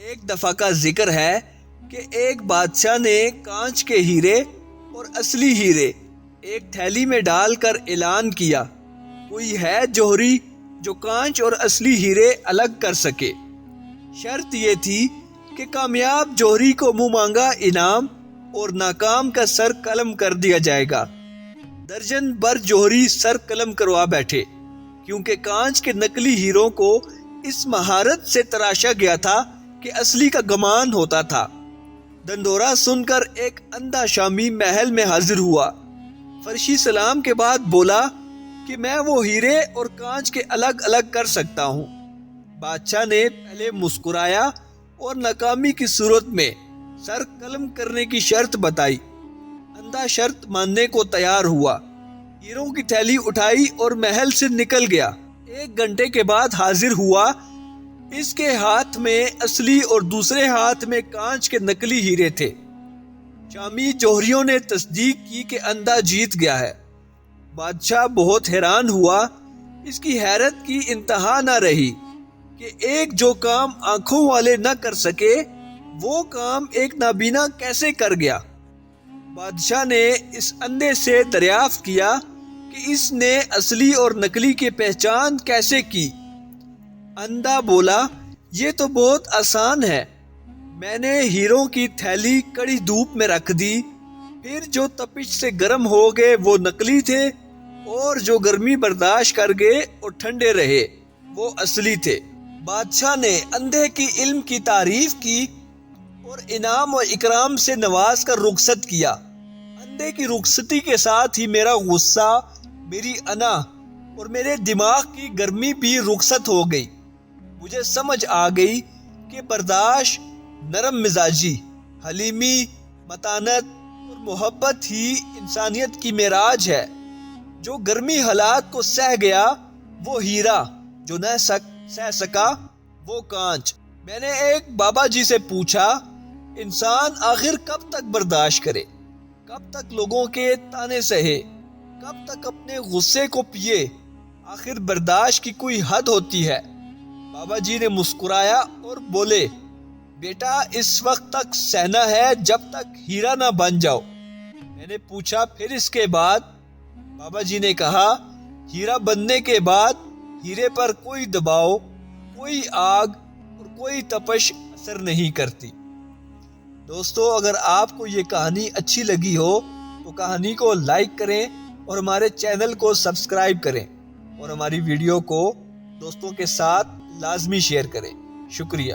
ایک دفعہ کا ذکر ہے کہ ایک بادشاہ نے کانچ کے ہیرے اور اصلی ہیرے ایک تھیلی میں ڈال کر اعلان کیا، کوئی ہے جوہری جو کانچ اور اصلی ہیرے الگ کر سکے۔ شرط یہ تھی کہ کامیاب جوہری کو منہ مانگا انعام اور ناکام کا سر قلم کر دیا جائے گا۔ درجن بر جوہری سر قلم کروا بیٹھے، کیونکہ کانچ کے نقلی ہیروں کو اس مہارت سے تراشا گیا تھا کہ اصلی کا گمان ہوتا تھا۔ دندورا سن کر ایک اندھا شامی محل میں حاضر ہوا۔ فرشی سلام کے بعد بولا کہ میں وہ ہیرے اور کانچ کے الگ الگ کر سکتا ہوں۔ بادشاہ نے پہلے مسکرایا اور ناکامی کی صورت میں سر قلم کرنے کی شرط بتائی۔ اندھا شرط ماننے کو تیار ہوا، ہیروں کی تھیلی اٹھائی اور محل سے نکل گیا۔ 1 گھنٹے کے بعد حاضر ہوا، اس کے ہاتھ میں اصلی اور دوسرے ہاتھ میں کانچ کے نقلی ہیرے تھے۔ شامی جوہریوں نے تصدیق کی کہ اندھا جیت گیا ہے۔ بادشاہ بہت حیران ہوا، اس کی حیرت کی انتہا نہ رہی کہ ایک جو کام آنکھوں والے نہ کر سکے وہ کام ایک نابینا کیسے کر گیا۔ بادشاہ نے اس اندھے سے دریافت کیا کہ اس نے اصلی اور نقلی کی پہچان کیسے کی۔ اندھا بولا، یہ تو بہت آسان ہے، میں نے ہیروں کی تھیلی کڑی دھوپ میں رکھ دی، پھر جو تپش سے گرم ہو گئے وہ نقلی تھے اور جو گرمی برداشت کر گئے اور ٹھنڈے رہے وہ اصلی تھے۔ بادشاہ نے اندھے کی علم کی تعریف کی اور انعام و اکرام سے نواز کر رخصت کیا۔ اندھے کی رخصتی کے ساتھ ہی میرا غصہ، میری انا اور میرے دماغ کی گرمی بھی رخصت ہو گئی۔ مجھے سمجھ آ گئی کہ برداشت، نرم مزاجی، حلیمی، متانت اور محبت ہی انسانیت کی معراج ہے۔ جو گرمی حالات کو سہ گیا وہ ہیرا، جو نہ سہ سکا وہ کانچ۔ میں نے ایک بابا جی سے پوچھا، انسان آخر کب تک برداشت کرے؟ کب تک لوگوں کے تانے سہے؟ کب تک اپنے غصے کو پیے؟ آخر برداشت کی کوئی حد ہوتی ہے۔ بابا جی نے مسکرایا اور بولے، بیٹا اس وقت تک سہنا ہے جب تک ہیرا نہ بن جاؤ۔ میں نے پوچھا، پھر اس کے بعد؟ بابا جی نے کہا، ہیرا بننے کے بعد ہیرے پر کوئی دباؤ، کوئی آگ اور کوئی تپش اثر نہیں کرتی۔ دوستو، اگر آپ کو یہ کہانی اچھی لگی ہو تو کہانی کو لائک کریں اور ہمارے چینل کو سبسکرائب کریں اور ہماری ویڈیو کو دوستوں کے ساتھ لازمی شیئر کریں۔ شکریہ۔